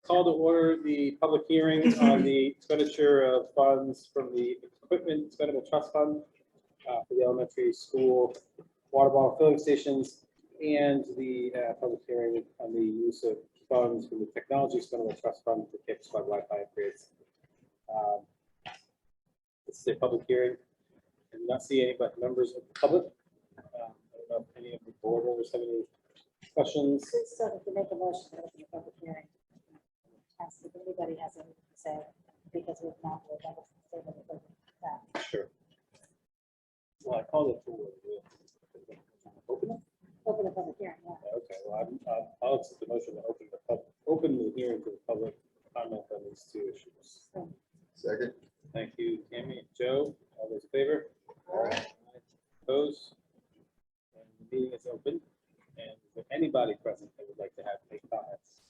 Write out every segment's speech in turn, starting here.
call to order the public hearing on the expenditure of funds from the Equipment Expendable Trust Fund for the elementary school water bottle filling stations, and the public hearing on the use of funds from the Technology Expendable Trust Fund for campus-wide Wi-Fi upgrades. This is a public hearing. I do not see any but members of the public. I don't know if any of the board members have any questions. So to make a motion to open the public hearing, ask if anybody has anything to say, because we've not really done it. Sure. Well, I called it to order. Open it? Open the public hearing, yeah. Okay, well, I'll accept the motion to open the hearing to the public comment on these two issues. Second. Thank you, Tammy and Joe. All those in favor? All right. Opposed? And the meeting is open. And is there anybody present that would like to have any comments?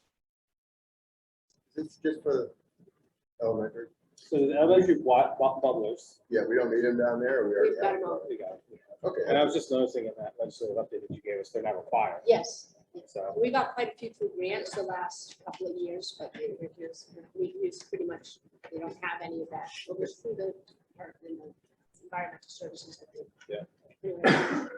It's just for elementary. So the elementary bubblers. Yeah, we don't need them down there. Or we already We've got have them all. We got it. Okay. And I was just noticing in that legislative update that you gave us, they're not required. Yes, So, we got quite a few through grants the last couple of years, but we've used pretty much, we don't have any of that. We'll just through the, or in the environmental services, I think. Yeah. Anyway,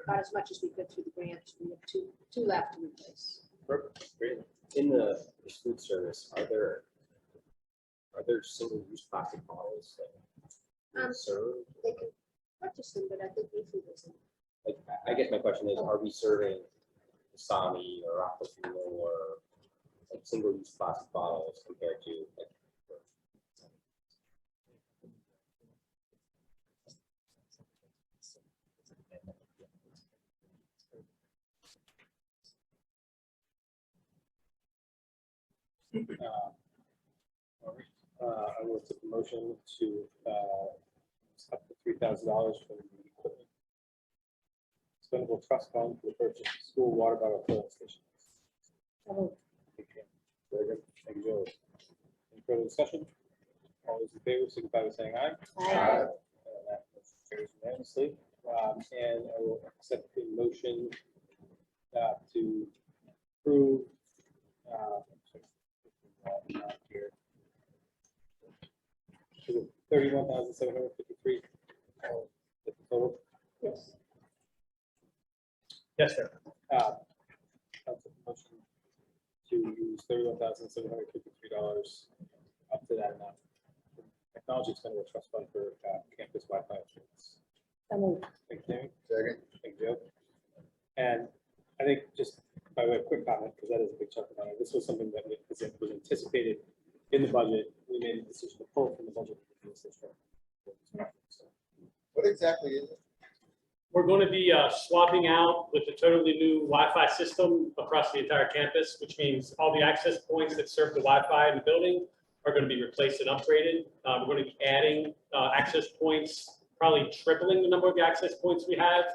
got as much as we could through the grants. We have two left to replace. perfect, great. In the food service, are there single-use plastic bottles that Um, serve? They can purchase them, but I think we food is. Like, I guess my question is, are we serving Dasani or Aquafina or like single-use plastic bottles compared to like? All right. I will take a motion to up to $3,000 from the equipment expendable trust fund for the purchase of school water bottle filling stations. Thank you. Very good. Thank you, Joe. Any further discussion? All those in favor, signify by saying aye. Aye. And that motion carries unanimously. And I will accept the motion to approve. Here. 31,753. The total. Yes. Yes, sir. I'll take the motion to use $31,753 up to that amount. Technology Expendable Trust Fund for campus Wi-Fi upgrades. Thank you, Tammy. Second. Thank you, Joe. And I think just by way of quick comment, because that is a big chunk of money, this was something that was anticipated in the budget. We made a decision to pull from the budget. What exactly is it? We're going to be swapping out with a totally new Wi-Fi system across the entire campus, which means all the access points that serve the Wi-Fi in the building are going to be replaced and upgraded. We're going to be adding access points, probably tripling the number of access points we have,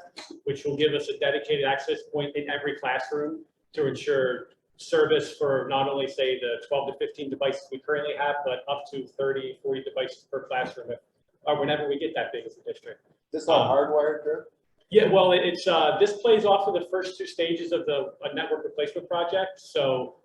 which will give us a dedicated access point in every classroom to ensure service for not only say the 12 to 15 devices we currently have, but up to 30, 40 devices per classroom whenever we get that big as a district. This all hardwired, Drew? Yeah, well, it's this plays off of the first two stages of the network replacement project. So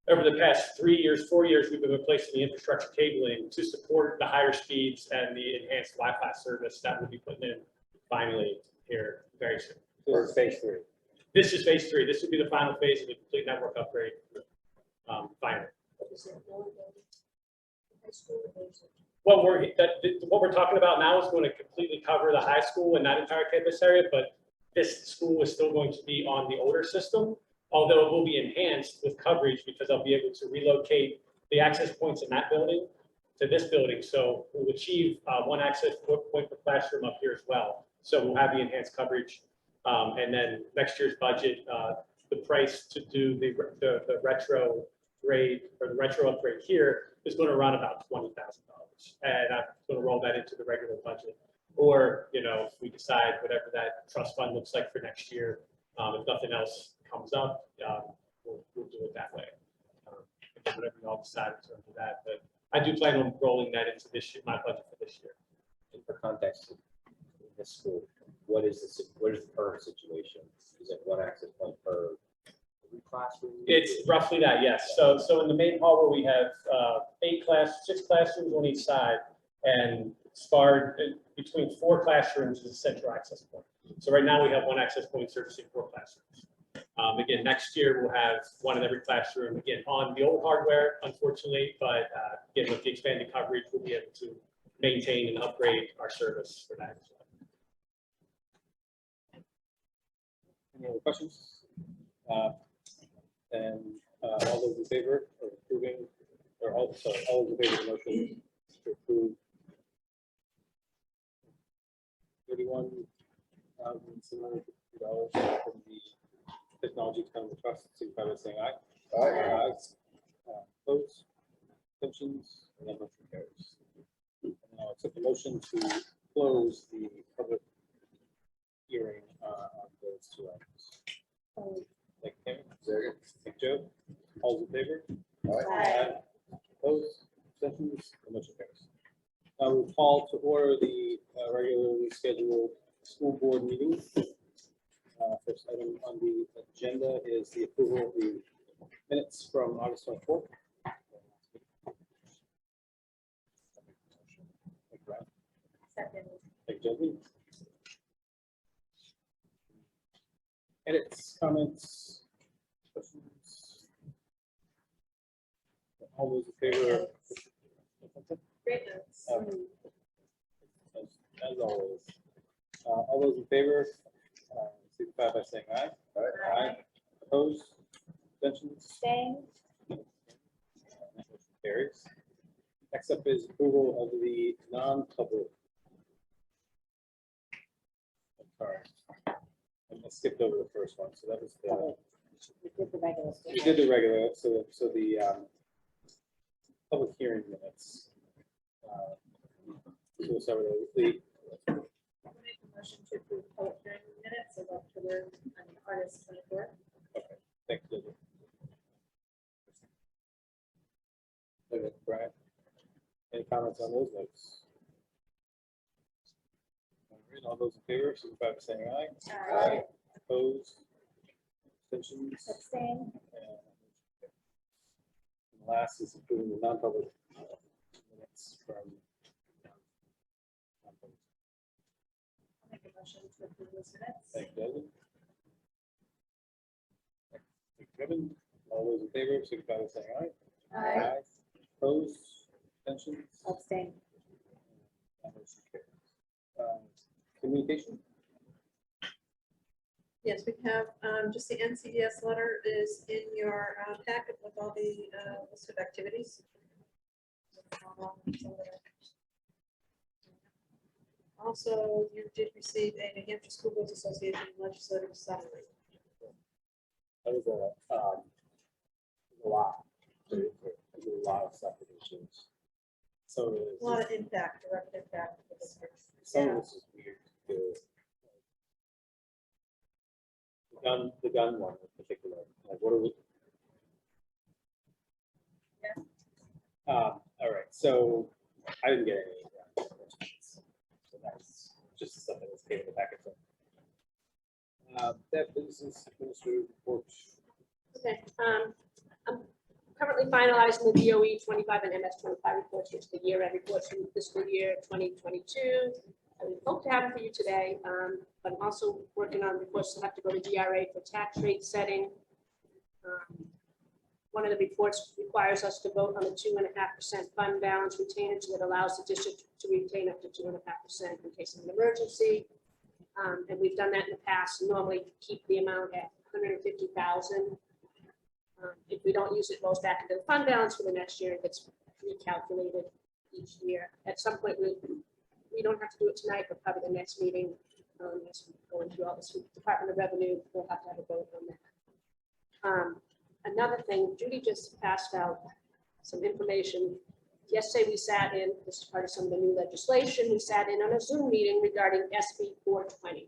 over the past 3 years, 4 years, we've been replacing the infrastructure cabling to support the higher speeds and the enhanced Wi-Fi service that we'll be putting in finally here very soon. So it's phase 3. This is phase 3. This would be the final phase of the complete network upgrade. Finally. What we're talking about now is going to completely cover the high school and that entire campus area, but this school is still going to be on the older system, although it will be enhanced with coverage because I'll be able to relocate the access points in that building to this building. So we'll achieve one access point per classroom up here as well. So we'll have the enhanced coverage. And then next year's budget, the price to do the retro grade or the retro upgrade here is going to run about $20,000. And I'm going to roll that into the regular budget. Or, you know, if we decide whatever that trust fund looks like for next year, if nothing else comes up, we'll do it that way. Whatever we all decide in terms of that. But I do plan on rolling that into this year, my budget for this year. And for context, in this school, what is the current situation? Is it one access point per 3 classrooms? It's roughly that, yes. So in the main hall where we have 6 classrooms on each side, and sparred between 4 classrooms is a central access point. So right now we have 1 access point servicing 4 classrooms. Again, next year we'll have 1 in every classroom, again, on the old hardware, unfortunately, but again, with the expanded coverage, we'll be able to maintain and upgrade our service for that as well. Any other questions? And all those in favor of approving, or all those in favor of the motion to approve $31,750 from the Technology Expendable Trust, signify by saying aye. Aye. Opposed, abstentions, and that motion carries. And I'll accept the motion to close the public hearing on those 2 items. Thank you, Karen. Second. Thank you, Joe. All those in favor? Aye. Opposed, abstentions, the motion carries. Now we'll call to order the regularly scheduled school board meeting. First item on the agenda is the approval of the minutes from August 24th. Thank you, Brian. Second. Thank you, Jesse. Edits, comments, questions? All those in favor? Great notes. As always. All those in favor, signify by saying aye. Aye. Opposed, abstentions? Staying. That motion carries. Next up is approval of the non-public. I'm sorry. I skipped over the first one, so that was the, We did the regular. we did the regular, so the public hearing minutes. So we'll start with the, I'll make a motion to approve public hearing minutes of October, August 24th. thank you. Okay, Brian, any comments on those notes? All right, all those in favor, signify by saying aye. Aye. Opposed, abstentions? Abstain. And last is approving the non-public minutes from. non-public. I'll make a motion to approve those minutes. Thank you, Desmond. Thank you, Kevin. All those in favor, signify by saying aye. Aye. Opposed, abstentions? Abstain. That motion carries. Communication? Yes, we have, just the NCDS letter is in your packet with all the list of activities. Also, you did receive a New Hampshire School Boards Association legislative summary. That was a lot. There's a lot of stuff that they changed. So A lot of impact, direct impact. for the districts. some of this is weird. The gun one in particular, like what are we? Yeah. All right, so I didn't get any of that. So that's just the stuff that was paid in the packet. That business administrative report. Okay, I'm currently finalizing the DOE 25 and MS 25 reports, which are the year-end reports from fiscal year 2022. I would hope to have it for you today, but I'm also working on reports that have to go to DRA for tax rate setting. One of the reports requires us to vote on a 2.5% fund balance retainage that allows the district to retain up to 2.5% in case of an emergency. And we've done that in the past, normally keep the amount at 150,000. If we don't use it, it goes back into the fund balance for the next year. It gets recalculated each year. At some point, we don't have to do it tonight, but probably the next meeting, as we go into all this with Department of Revenue, we'll have to have a vote on that. Another thing, Judy just passed out some information. Yesterday, we sat in, this is part of some of the new legislation, we sat in on a Zoom meeting regarding SB 420.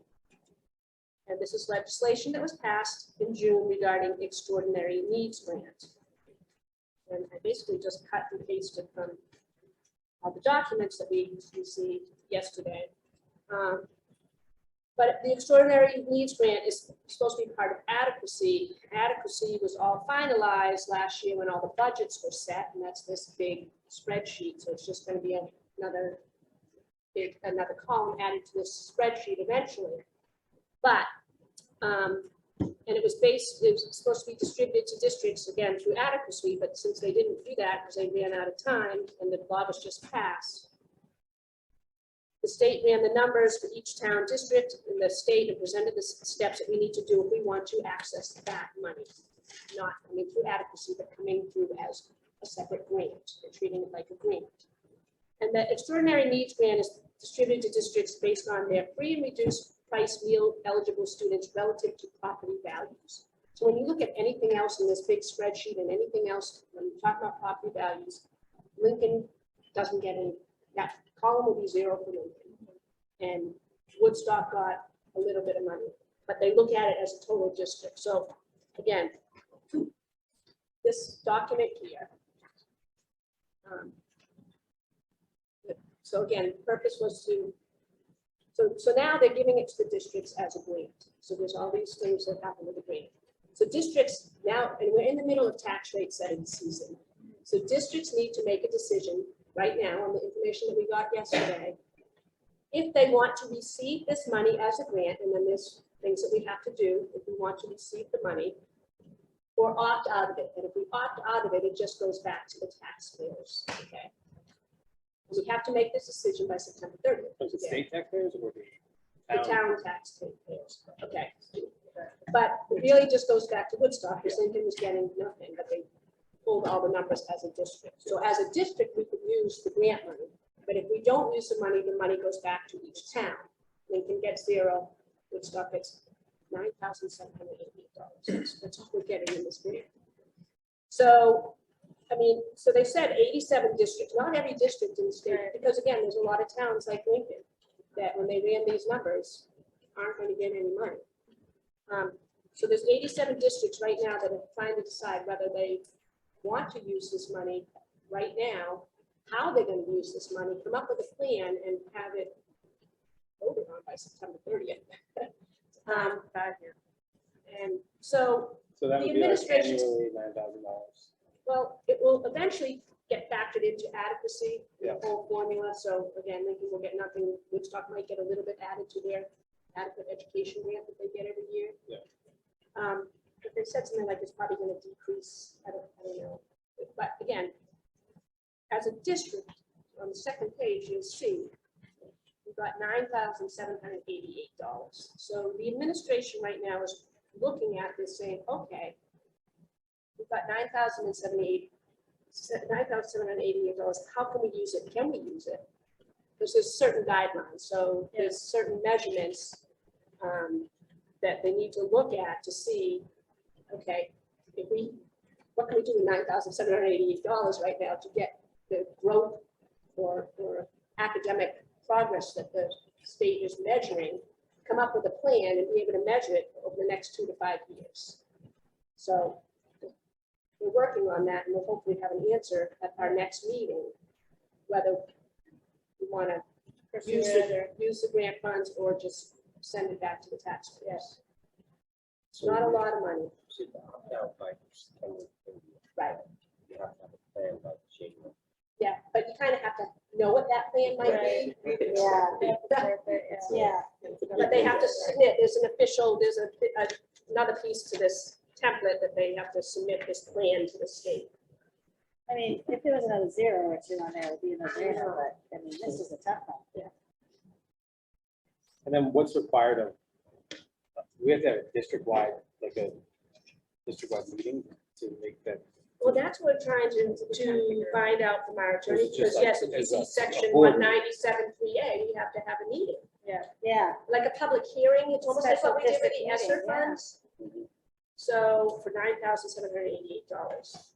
And this is legislation that was passed in June regarding extraordinary needs grant. And I basically just cut and pasted from all the documents that we received yesterday. But the extraordinary needs grant is supposed to be part of adequacy. Adequacy was all finalized last year when all the budgets were set, and that's this big spreadsheet. So it's just going to be another column added to this spreadsheet eventually. But, and it was supposed to be distributed to districts again through adequacy, but since they didn't do that because they ran out of time and the law was just passed, the state ran the numbers for each town district, and the state had presented the steps that we need to do if we want to access that money. Not coming through adequacy, but coming through as a separate grant, and treating it like a grant. And the extraordinary needs grant is distributed to districts based on their free and reduced price meal eligible students relative to property values. So when you look at anything else in this big spreadsheet and anything else, when you talk about property values, Lincoln doesn't get any. That column will be 0 for Lincoln. And Woodstock got a little bit of money, but they look at it as a total district. So again, this document here. So again, the purpose was to, so now they're giving it to the districts as a grant. So there's all these things that happen with the grant. So districts now, and we're in the middle of tax rate setting season. So districts need to make a decision right now on the information that we got yesterday. If they want to receive this money as a grant, and then there's things that we have to do if we want to receive the money, or opt out of it. And if we opt out of it, it just goes back to the taxpayers, okay? And we have to make this decision by September 30th. Was it state taxpayers or The town taxpayers, okay? But it really just goes back to Woodstock, because Lincoln was getting nothing, but they pulled all the numbers as a district. So as a district, we could use the grant money. But if we don't use the money goes back to each town. Lincoln gets 0, Woodstock gets $9,788. That's all we're getting in this grant. So, I mean, so they said 87 districts, not every district in the state, because again, there's a lot of towns like Lincoln that when they ran these numbers aren't going to get any money. So there's 87 districts right now that are trying to decide whether they want to use this money right now, how they're going to use this money, come up with a plan and have it voted on by September 30th. And so So that The would be like administration- annually $9,000. well, it will eventually get factored into adequacy, Yeah. the whole formula. So again, Lincoln will get nothing. Woodstock might get a little bit added to their adequate education grant that they get every year. Yeah. But they said something like it's probably going to decrease. I don't know. But again, as a district, on the second page, you'll see we've got $9,788. So the administration right now is looking at this saying, okay, we've got $9,788. How can we use it? Can we use it? Because there's certain guidelines. So there's certain measurements that they need to look at to see, okay, what can we do with $9,788 right now to get the growth or academic progress that the state is measuring, come up with a plan and be able to measure it over the next 2 to 5 years. So we're working on that, and we'll hopefully have an answer at our next meeting, whether we want to use the grant funds or just send it back to the taxpayers. It's not a lot of money, Should opt out by September 30th. right? You have to have a plan by January. Yeah, but you kind of have to know what that plan might be. Yeah. But they have to submit, there's another piece to this template that they have to submit this plan to the state. I mean, if there was another 0 or 2 on there, it would be another 0, but I mean, this is a tough one. And then what's required of, we have to have a district-wide meeting to make that. Well, that's what we're trying to find out from our attorney, It's just because yes, like- if you as see a section board 197.3A, you have to have a meeting, Yeah, like a public hearing. It's almost like Special what we did with district the ESSER meeting, yeah. funds. So for $9,788.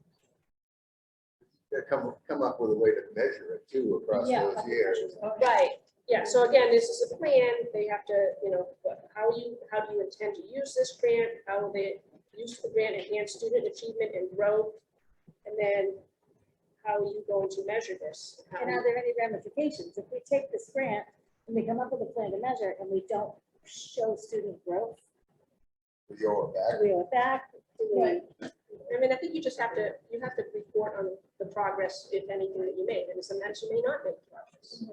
They come up with a way to measure it too across Yeah. those years. Right, yeah, so again, this is a plan, they have to, how do you intend to use this grant? How will they use the grant, enhance student achievement and growth? And then how are you going to measure this? and are there any ramifications? If we take this grant and we come up with a plan to measure and we don't show student growth? With your Do back. we go back? Do we? Right. I mean, I think you just have to, you have to report on the progress, if anything, that you made, and sometimes you may not make progress.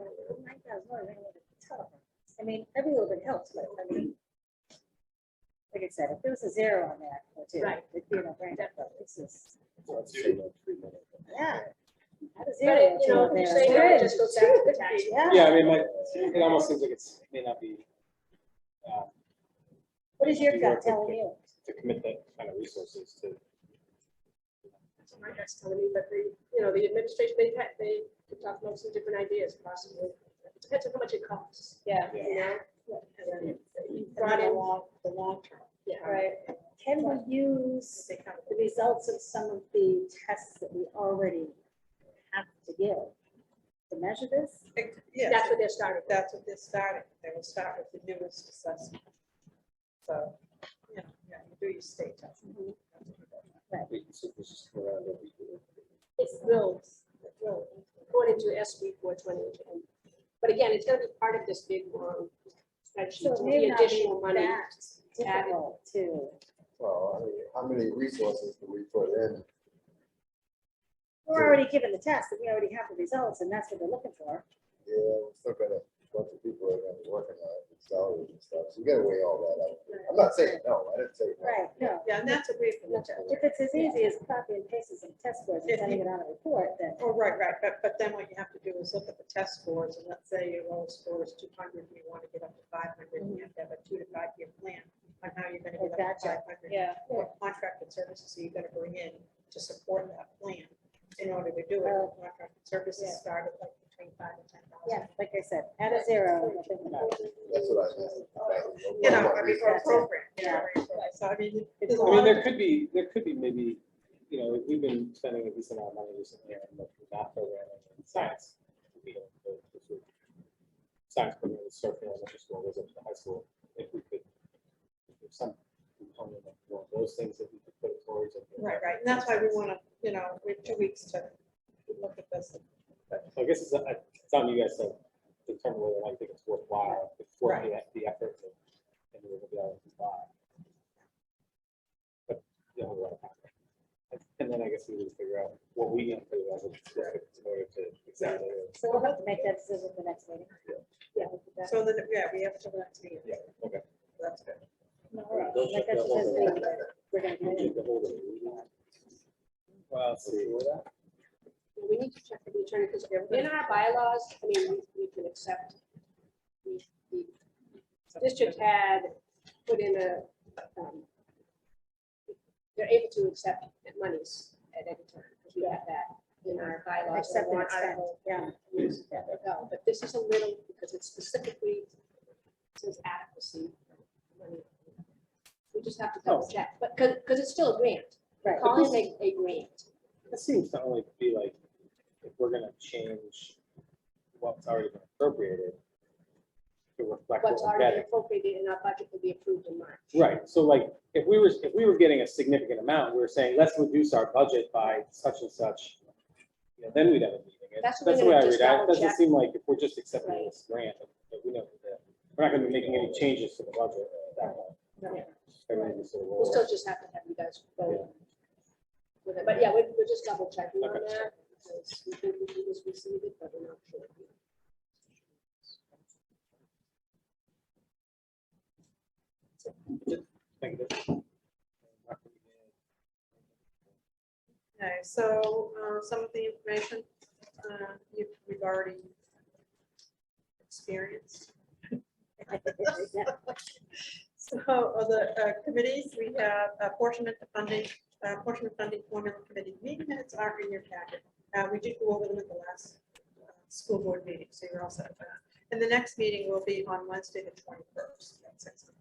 I mean, every little bit helps, but I mean, like I said, if there was a zero on that, or two, Right. it'd be no brainer, but it's just, Let's say no treatment. yeah. Add a But zero it, you to know, it if you there. say no, it Good. just goes back to the tax. Yeah. Yeah, I mean, it almost seems like it may not be. What is your be gut worth it telling you? To commit that kind of resources to. That's what my gut's telling me, but the, you know, the administration, they could talk about some different ideas possibly. It depends on how much it costs, Yeah. you know? And then you Brought brought in in, the long term. yeah. Right. Can we use the results of some of the tests that we already have to give to measure this? Yeah, That's what they're starting. that's what they're starting. They will start with the newest assessment. So, you know, yeah, you do your state test. Wait, so this is around every year. It's will, according to SB 420. But again, it's gonna be part of this big long spreadsheet, So it so may the not be additional money. that difficult to, Well, I mean, how many resources do we put in? we're already given the test, and we already have the results, and that's what they're looking for. Yeah, we're still got a bunch of people that are gonna be working on it, with salaries and stuff, so you gotta weigh all that out. I'm not saying no, I didn't say no. Right, no. Yeah, and that's a way for the test. If it's as easy as copy and pasting some test scores and sending it on a report, then. Oh, right, but then what you have to do is look at the test scores, and let's say your lowest score is 200, and you want to get up to 500, and you have to have a 2 to 5 year plan on how you're gonna get up to Gotcha. 500. Yeah. What contracted services are you gonna bring in to support that plan in order to do it? Oh. Contracted services Yeah. start at like between 5 and 10,000. Yeah, like I said, add a zero. and think about it. That's what I meant. You know, I mean, or That's it. program, you Yeah. know, so I mean, there's a I mean, lot there of, could be maybe, you know, we've been spending a decent amount of money recently on the math programming and science. You know, the sort of science program is starting in elementary school, goes up to the high school. If we could, if some component of one of those things that we could put towards it. right, and that's why we want to, you know, we have 2 weeks to look at this. So I guess it's on you guys to determine whether or not you think it's worthwhile, if it's worth the effort and we're gonna be able to buy. But, you know, we're out of time. And then I guess we need to figure out what we need to do as a district in order to exactly. So we'll have to make that decision at the next meeting. Yeah. So that, yeah, we have to the next meeting. Yeah, okay. That's good. All right, like I said, we're gonna do it. Well, let's see. We need to check with the attorney, because in our bylaws, I mean, we can accept. The district had put in they're able to accept monies at any time, because we have that in our bylaws. Accept and warrant extend, article. yeah. No, but this is a little, because it specifically says adequacy. money. We just have to double check, but, because it's still a grant. Right. Calling it a grant. This seems to only be like, if we're gonna change what's already been appropriated to reflect what What's we're already getting. appropriated in our budget will be approved in March. Right, so like, if we were getting a significant amount, we were saying, let's reduce our budget by such and such, you know, then we'd have a meeting. That's That's what the way we're I gonna read just it. It double doesn't check. seem like if we're just accepting Right. this grant, that we know that we're not gonna be making any changes to the budget at that point. Yeah. Everything just sort of We'll rolls. still just have to have you guys vote. With it, but yeah, we're just double checking on Okay. that, because we think we can just receive it, but we're not sure. Thank you. Okay, so some of the information we've already experienced. So the committees, we have apportionment funding formula committee meeting minutes are in your packet. We did go over them at the last school board meeting, so you're all set for that. And the next meeting will be on Wednesday, the 21st at 6 o'clock.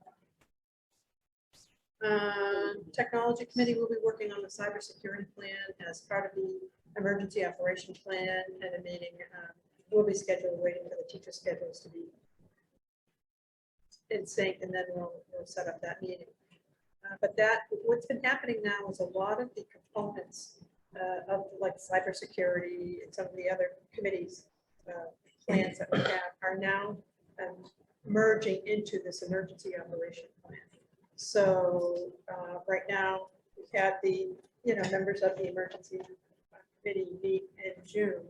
Technology committee will be working on the cybersecurity plan as part of the emergency operation plan, and a meeting will be scheduled, waiting for the teacher schedules to be in sync, and then we'll set up that meeting. But what's been happening now is a lot of the components of like cybersecurity and some of the other committees plans that we have are now merging into this emergency operation plan. So right now, we've had the, members of the emergency committee meet in June,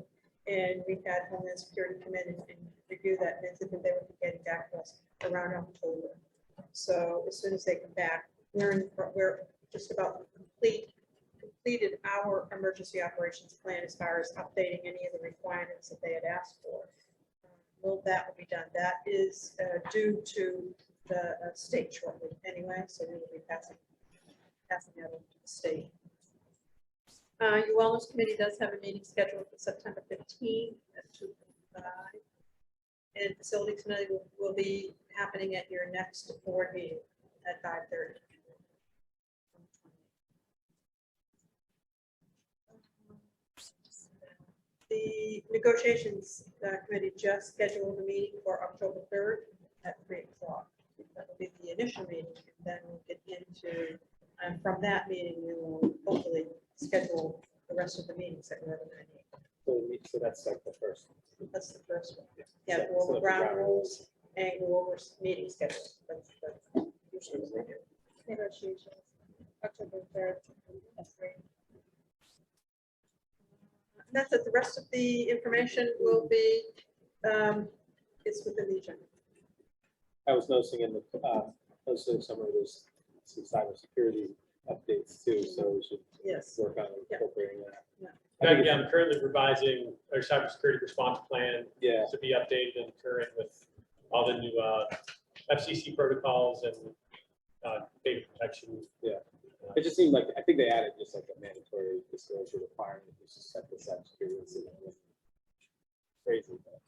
and we've had Homeland Security come in and review that, and they said they would be getting back to us around October. So as soon as they come back, we're just about completed our emergency operations plan as far as updating any of the requirements that they had asked for. Well, that will be done. That is due to the state shortly anyway, so we will be passing that on to the state. Your Wellness Committee does have a meeting scheduled for September 15th at 2:45. And Facilities Committee will be happening at your next board meeting at 5:30. The Negotiations Committee just scheduled a meeting for October 3rd at 3 o'clock. That will be the initial meeting, and then we'll get into, from that meeting, we will hopefully schedule the rest of the meetings that we're going to need. So that's like the first. That's the first one. Yeah, So- go over so ground rules and go over meeting schedules. That's usually what we do. Negotiations, October 3rd. That's great. And that's it. The rest of the information will be, it's within the agenda. I was noticing in the, also summary, there's some cybersecurity updates too, so we should Yes. work on Yeah. incorporating that. Yeah. I think Yeah, I'm currently revising our cybersecurity response plan Yeah, to be updated and current with all the new FCC protocols and data protection. it just seemed like, I think they added just like a mandatory disclosure requirement, just to set the cybersecurity incident with crazy. but-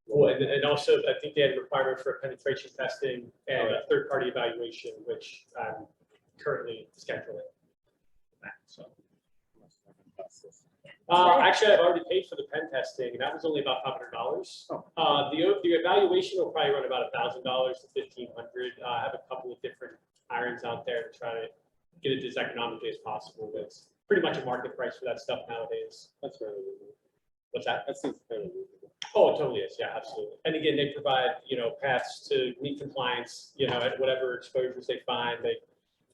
Well, and also, I think they had a requirement for penetration testing and a third-party evaluation, which I'm currently scheduling. So, actually, I've already paid for the pen testing, and that was only about $500. The evaluation will probably run about $1,000 to $1,500. I have a couple of different irons out there to try to get it as economically as possible. It's pretty much a market price for that stuff nowadays. That's fairly reasonable. What's that? That seems fairly reasonable. Oh, it totally is. Yeah, absolutely. And again, they provide, paths to meet compliance, at whatever exposures they find.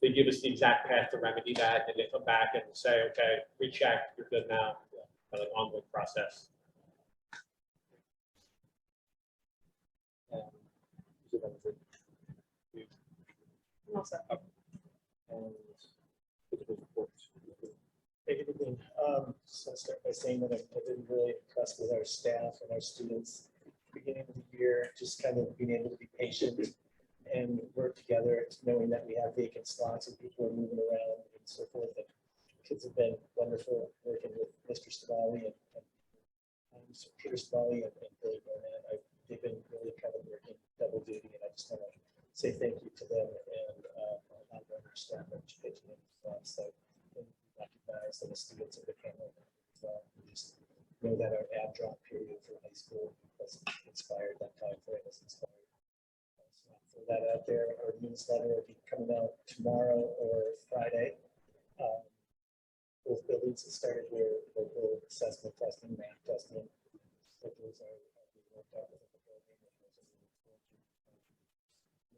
They give us the exact path to remedy that, and they come back and say, okay, recheck, you're good now. Kind of an ongoing process. So that was it. Also, And physical reports. Hey, good evening. Just want to start by saying that I've been really impressed with our staff and our students. Beginning of the year, just kind of being able to be patient and work together, knowing that we have vacant slots and people are moving around and so forth. And kids have been wonderful working with Mr. Stavali and Mr. Peter Stavali and Billy Burnett. They've been really kind of working double duty, and I just want to say thank you to them and all of our staff and education. So recognize that the students have been handling it. We just know that our ad drop period for high school has expired, that time frame has expired. So I'll throw that out there. Our newsletter will be coming out tomorrow or Friday. Both buildings have started their local assessment testing, math testing. So those are being worked out within the building.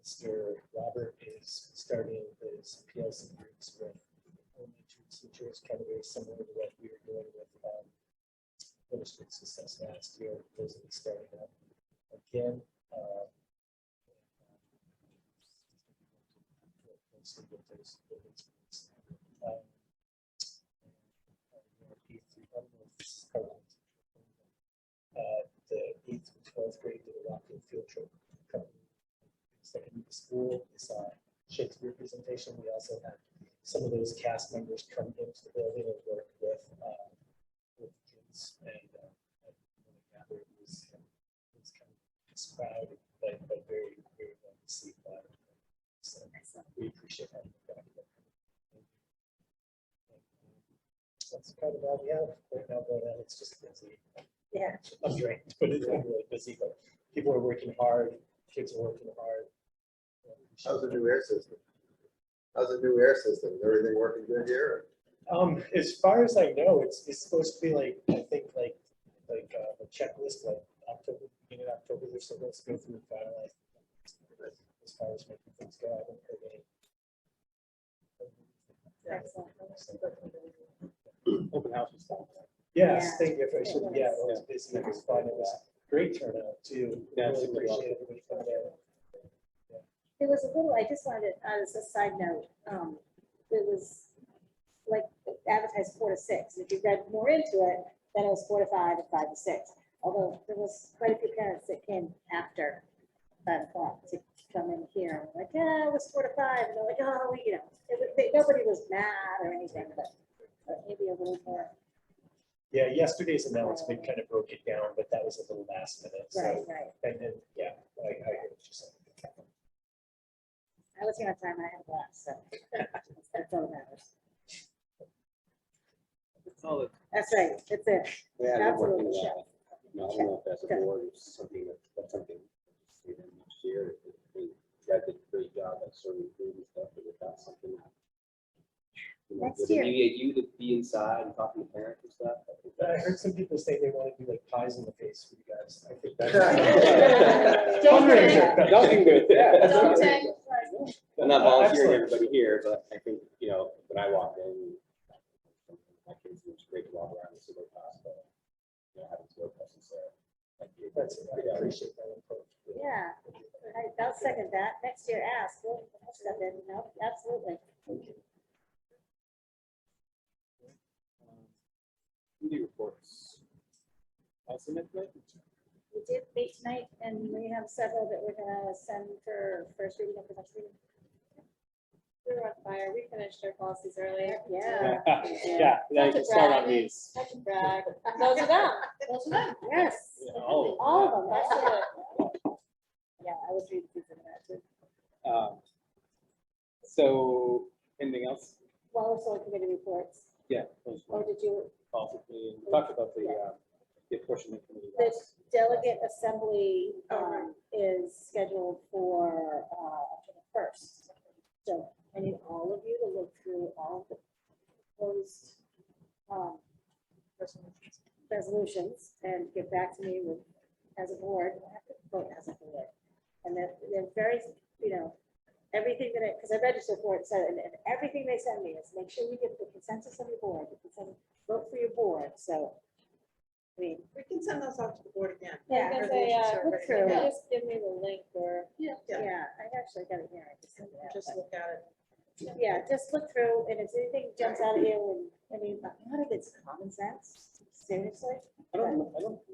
Mr. Robert is starting his PLC groups with elementary teachers, kind of very similar to what we were doing with ministry success last year. Those will be starting up again. The 8th and 12th grade did a walking field trip. Second school, we saw Shakespeare presentation. We also had some of those cast members come into the building and work with kids and gather. It was kind of this crowd, but very, very well received by them. So we appreciate having them back. That's kind of all we have right now going on. It's just busy. yeah. I'm drained, but it's been really busy. But people are working hard. Kids are working hard. How's the new air system? How's the new air system? Is everything working good here? As far as I know, it's supposed to be like, I think like a checklist, like October, beginning of October, they're supposed to go through and finalize. far as making things go. I haven't heard any. Excellent. Open house and stuff. Yes, Yeah. thank you. I should, yeah, it Yeah. was busy. It was fun. It was great turnout too. Yeah, Really super well. appreciate everybody coming in. It was a little, I just wanted, as a side note, it was like advertised 4 to 6. If you read more into it, then it was 4 to 5 and 5 to 6. Although there was quite a few parents that came after 5 o'clock to come in here, and like, yeah, it was 4 to 5, and they're like, oh, you know, nobody was mad or anything, but maybe a little more. Yeah, yesterday's announcement kind of broke it down, but that was a little last minute. Right, So, right. and then, yeah, I heard what you said. I was here on time, and I had a blast, so that's all that matters. That's right, that's it. Yeah, we're working Absolutely. that. No, I don't know if that's a Good. board, it's something that's something. Maybe next year, if we guys did a great job at serving food and stuff, but if that's something. You know, Next would year. alleviate you to be inside and talking to parents and stuff. I think I that's- heard some people say they want to do like pies in the face for you guys. I think that's. Fundraiser. Nothing good, yeah. Don't take. I'm not volunteering Excellent. everybody here, but I think, you know, when I walked in, my kids, it was great to walk around and see their class, but, you know, having to go presence there. That's, I appreciate that input. Yeah, I'll second that. Next year, ask. We'll step in. No, absolutely. Committee reports. Estimate, right? We did meet tonight, and we have several that we're gonna send for first reading of the next meeting. We were on fire. We finished our policies early. Yeah. Yeah, now you can start on these. I can brag. Those are them. Those are them. Yes. Yeah, all of them. All of them. That's it. Yeah, I was reading through that too. So, anything else? Well, also committee reports. Yeah. those Or ones. did you, Possibly, we talked about the apportionment committee. the last. delegate assembly is scheduled for October 1st. So I need all of you to look through all of the proposed resolutions and get back to me with, as a board, I have to vote as a board. And they're very, you know, everything that because I registered for it, so, and everything they send me is make sure you get the consensus of your board, the consensus, vote for your board, so. I mean, We can send those out to the board again. Yeah, I was gonna say, Resolutions are look ready to through. go. Just give me the link or. Yeah, yeah, I actually got it here, I just sent it out, just but- look at it. Yeah, just look through, and if anything jumps out at you, and, I mean, a lot of it's common sense, seriously. I don't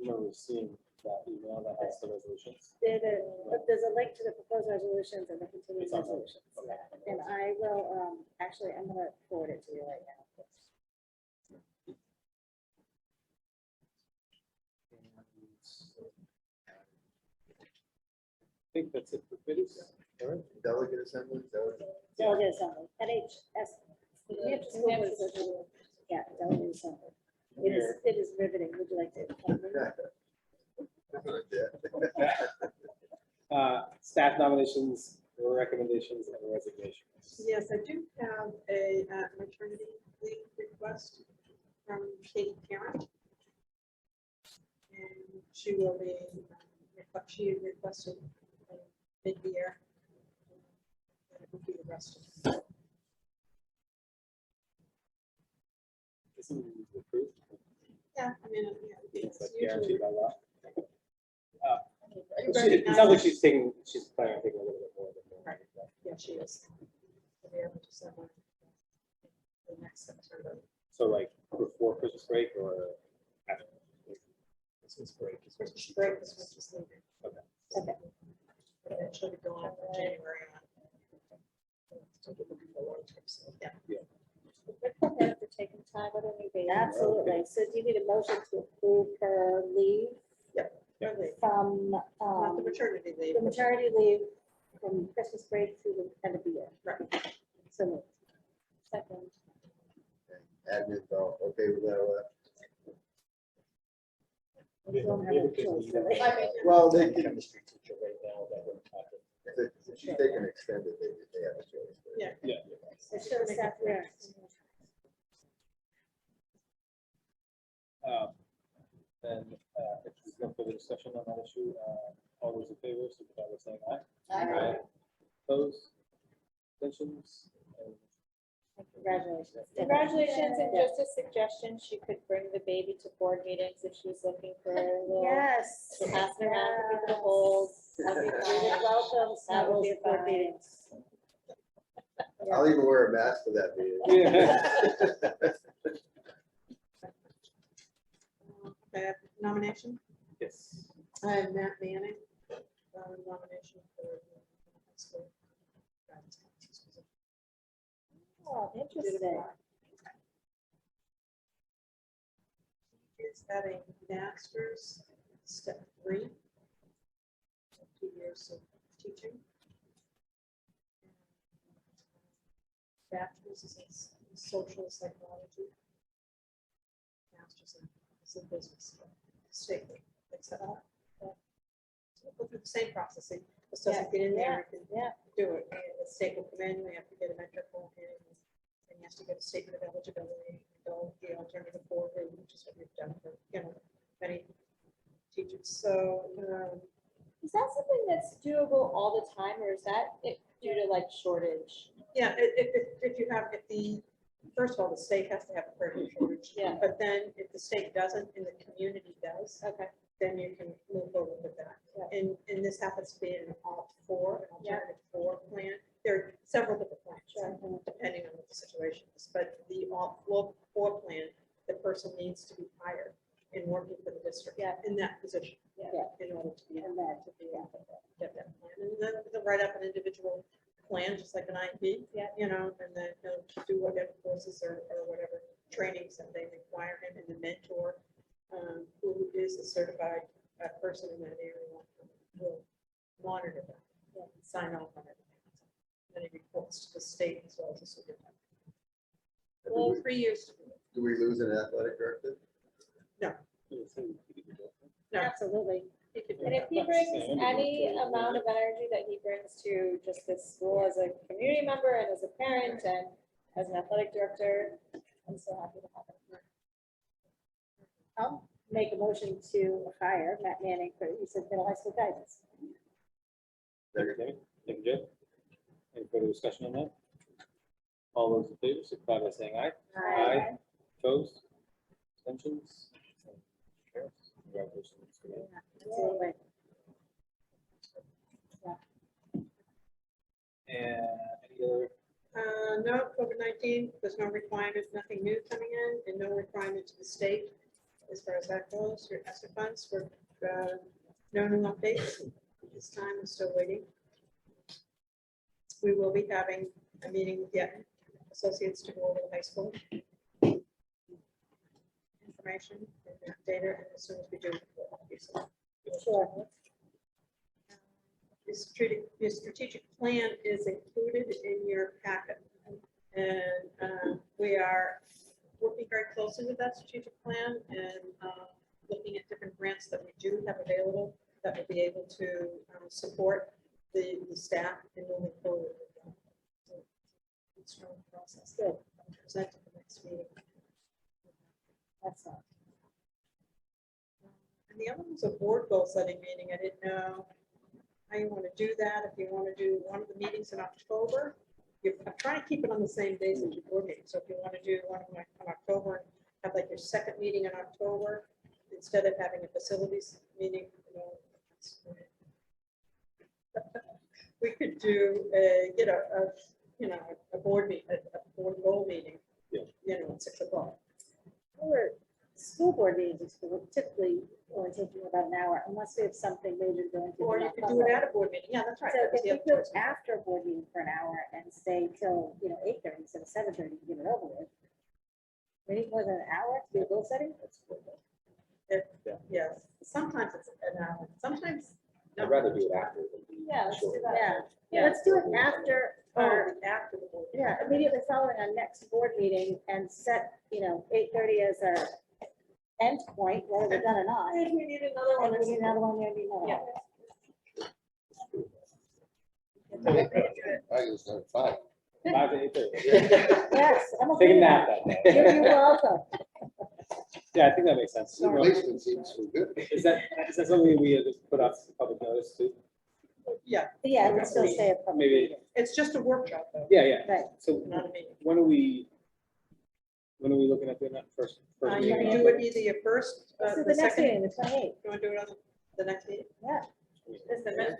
remember seeing that email that has the resolutions. But there's a link to the proposed resolutions and the continuing It's on there. resolutions. And I will, actually, I'm gonna forward it to you right now. I think that's it for committees. All right. Delegate assembly, delegate. Delegate assembly, NHS. New Hampshire School Board Association. Yeah, delegate assembly. It is riveting, would you like to? Staff nominations, recommendations, and resignations. Yes, I do have a maternity leave request from Katie Parent. And she will be, she requested mid-year. And it will be the rest of it. Isn't it approved? Yeah, I mean, yeah, It's it's like usually. guaranteed by law. you It sounds like she's planning on taking a little bit more than Right. Yeah, she is. To be able to send her the next September. So like before Christmas break or after? Christmas break is what Christmas she break told is us. what she's leaving. Okay. Okay. But it should be going from January on. So we're looking for long-term, so, yeah. For taking time with a new baby. Absolutely. So do you need a motion to approve her leave Really, from, not the maternity leave. the maternity leave from Christmas break through the end of the year? Right. So moved. Second. Admin, okay with that? We don't have a choice, really. Well, they can, Chemistry teacher right now that we're talking. if she's taking extended, they have a choice. Yeah. It shows staff there. Then if there's no further discussion on that issue, all those in favor, so that was saying aye. Aye. Opposed? Abstentions? Congratulations. Congratulations, and just a suggestion, she could bring the baby to board meetings if she's looking for a little. Yes. To pass it around for people to hold. That'd be fine. Welcome, That would be Snuggle, board fine. meetings. I'll even wear a mask for that meeting. Okay, nomination, Yes. I have Matt Manning, nomination for high school. guidance counselor's position. Oh, interesting. Is at a master's, step 3. So 2 years of teaching. Bachelor's is in social psychology. Master's in business. State, it's so go through the same processing, just doesn't get in there, you can Yeah. do it. And the state will come in, we have to get a metrical in, and he has to get a statement of eligibility, go the alternative board route, which is what we've done for, many teachers. So, Is that something that's doable all the time, or is that due to like shortage? yeah, if you have, first of all, the state has to have a curriculum shortage. Yeah. But then if the state doesn't and the community does, Okay. then you can move forward with that. Yeah. And this happens to be an alt-4, an Yeah. alternative 4 plan. There are several different plans, Sure. depending on what the situation is. But the alt-4 plan, the person needs to be hired and working for the district Yeah. in that position. Yeah. In order to be, And then, get that plan. And then they'll write up an individual plan, just like an IEP. Yeah. And then they'll do whatever courses or whatever trainings that they require him, and the mentor, who is a certified person in that area, will monitor that, sign off on it. Then he reports to the state as well as the superintendent. Do we- 3 years. do we lose an athletic director? No. absolutely. He could do And if that. he brings any amount of energy that he brings to just this school as a community member and as a parent and as an athletic director, I'm so happy to have him. I'll make a motion to hire Matt Manning for, you said middle high school guidance. Thank you, Jay. Any further discussion on that? All those in favor, signify by saying aye. Aye. Opposed? Abstentions? Congratulations. Absolutely. And any other? No, COVID-19, there's no requirement, nothing new coming in, and no requirement to the state as far as that goes. Your ESSER funds were, no new updates. At this time, we're still waiting. We will be having a meeting with the associates to go over the high school information and data, and as soon as we do, we'll obviously. Sure. Your strategic plan is included in your packet. And we are working very closely with that strategic plan and looking at different grants that we do have available that will be able to support the staff in moving forward. It's a strong process. Good. Present at the next meeting. Excellent. And the other one's a board goal setting meeting. I didn't know how you want to do that. If you want to do one of the meetings in October, I'm trying to keep it on the same days as your board meeting. So if you want to do one in October, and have like your second meeting in October, instead of having a facilities meeting, we could do a board meeting, a board goal meeting, at 6 o'clock. Or school board meetings will typically only taking about an hour unless we have something major going to. Or you could do it at a board meeting. Yeah, that's right. So That was if the we other go choice. after a board meeting for an hour and stay till, 8:30 instead of 7:30 to get it over with. We need more than an hour to do goal setting? Yes, sometimes it's an hour, sometimes. I'd rather do it after. than be Yeah, let's do short. that. Yeah, let's do it after our, After the board. meeting. yeah, immediately following our next board meeting and set, 8:30 as our end point, whether we're done or not. And we need another And one. we need another one, maybe another one. I was at 5. 5 to 8:30. Yes, I'm Take a okay. nap that day. You're welcome. Yeah, I think that makes sense. Replacement seems so good. Is that something we just put up public notice to? Yeah, But yeah, it would still say a public Maybe- meeting. it's just a workshop though, Yeah. Right. So not a meeting. when are we looking at doing that first? You meeting can in do October? it either your first, This is the the next second. meeting, the 28th. You want to do it on the next meeting? Yeah. Is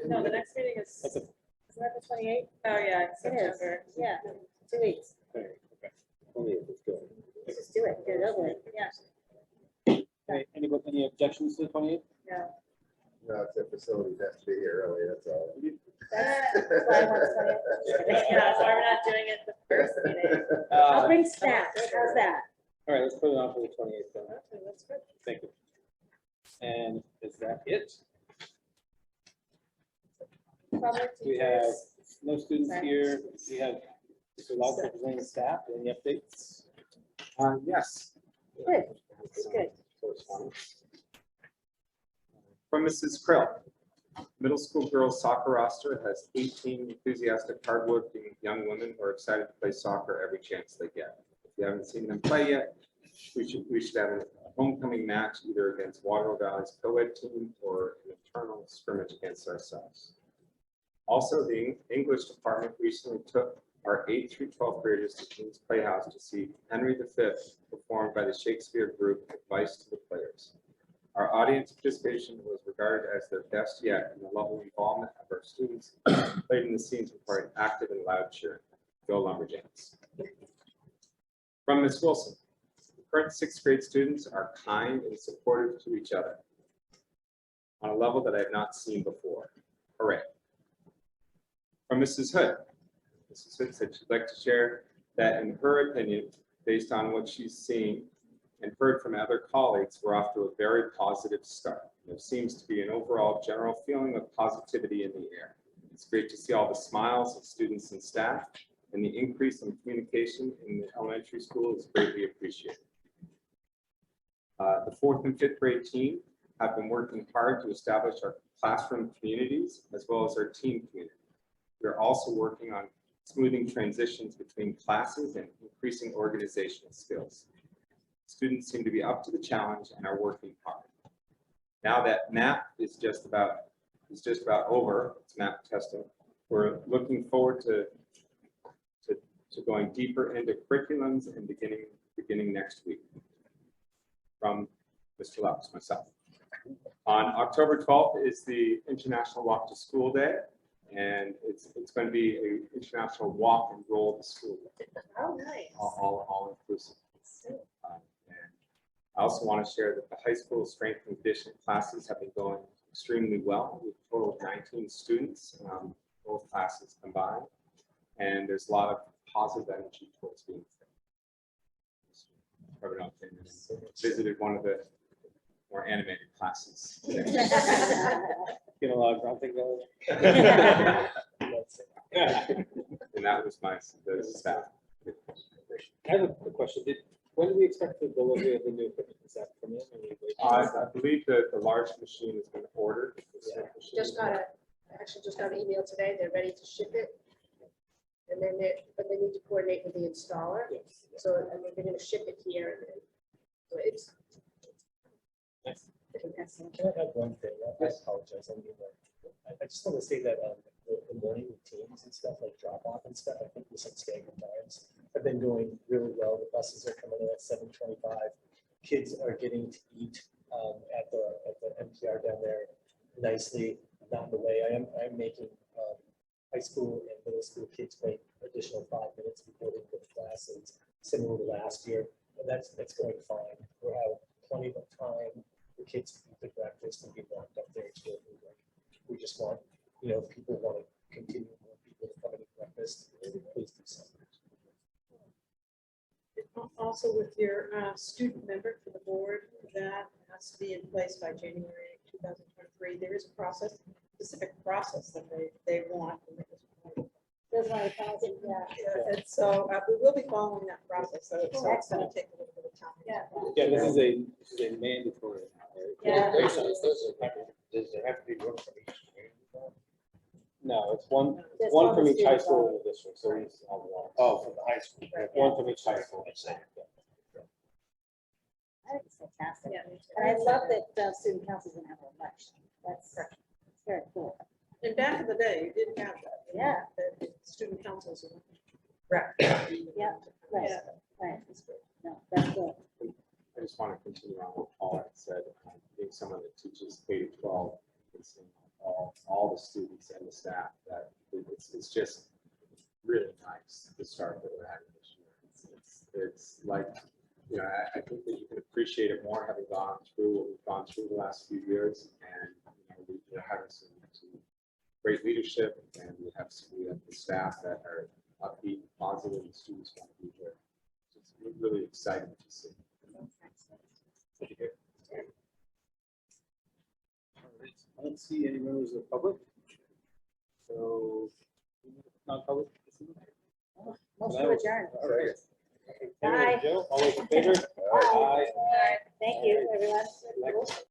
no, the next meeting is, That's a, isn't that the 28th? Oh, yeah, it's It is. September. Yeah, 2 weeks. okay. Only if it's good. Let's just do it, get it over with. Yeah. Any objections to the 28th? No. No, it's a facility has to be here early, that's all. That's why I want to 28th. Yeah, so we're not doing it the first meeting. I'll bring snacks. How's that? All right, let's put it on for the 28th then. Okay, that's good. Thank you. And is that it? Public We have teachers. no students here. We have Mr. Laux representing the staff. Any updates? Yes. Good. It's good. Correspondence. From Mrs. Krill, middle school girls soccer roster has 18 enthusiastic, hardworking young women who are excited to play soccer every chance they get. If you haven't seen them play yet, we should have a homecoming match either against Waterloo Valley's co-ed team or an internal scrimmage against ourselves. Also, the English department recently took our 8th through 12th graders to King's Playhouse to see Henry V performed by the Shakespeare group Advice to the Players. Our audience participation was regarded as their best yet, and the level of involvement of our students played in the scenes required active and loud cheering. Go Lumberjacks. From Ms. Wilson, current 6th grade students are kind and supportive to each other on a level that I have not seen before. Hooray. From Mrs. Hood, Mrs. Hood said she'd like to share that in her opinion, based on what she's seen and heard from other colleagues, we're off to a very positive start. There seems to be an overall general feeling of positivity in the air. It's great to see all the smiles of students and staff, and the increase in communication in the elementary school is greatly appreciated. The 4th and 5th grade team have been working hard to establish our classroom communities as well as our team community. We're also working on smoothing transitions between classes and increasing organizational skills. Students seem to be up to the challenge and are working hard. Now that MAP is just about over, it's MAP testing, we're looking forward to going deeper into curriculums and beginning next week. From Mr. Laux, myself. On October 12th is the International Walk to School Day, and it's going to be an international walk and roll to school day. Oh, nice. All inclusive. And I also want to share that the high school strength and conditioning classes have been going extremely well. We've a total of 19 students, both classes combined, and there's a lot of positive energy towards being there. Probably not visited one of the more animated classes. Get a lot of grunting going. And that was the staff. I have a quick question. When do we expect the delivery of the new equipment? Is that from you? I believe that the large machine has been ordered. Just got an email today, they're ready to ship it. And then but they need to coordinate with the installer, so, and they're gonna ship it here, and then, so it's. Can I add one thing? I apologize. I just want to say that the morning routines and stuff like drop off and stuff, I think with some staggered times have been going really well. The buses are coming in at 7:25. Kids are getting to eat at the NPR down there nicely, not in the way. I'm making high school and middle school kids wait additional 5 minutes before they go to class. And it's similar to last year, and that's going fine. We'll have plenty of time for kids to eat their breakfast and be walked up there to we just want, if people want to continue more people to come and eat breakfast, please do so. Also with your student member for the board, that has to be in place by January 2023. There is a process, specific process that they want. Those are the policies, yeah. And so we will be following that process, so it's going to take a little bit of time. Yeah. Yeah, this is a mandatory. Yeah. Does there have to be one for each? No, it's one Just one on from the each high student school in the district, so it's all one. Oh, from the high school. One from each high school. I think it's fantastic. Yeah. And I love that student council's gonna have a lunch. That's very cool. And back in the day, you didn't have that. Yeah. The student councils. were rep. Yeah, right, Yeah. right. No, that's good. I just want to continue on what Paul had said, being someone that teaches K to 12, and seeing all the students and the staff, that it's just really nice, the start that we're having this year. It's like, you know, I think that you can appreciate it more having gone through what we've gone through the last few years, and, you know, we're having some great leadership, and we have the staff that are upbeat, positive, and students want to be here. It's really exciting to see. Good to hear. All right. I don't see any members of the public. So, non-public. Motion to adjourn. All right. Bye. Joe, all those in favor? All right. Aye. Thank you, everyone. Next.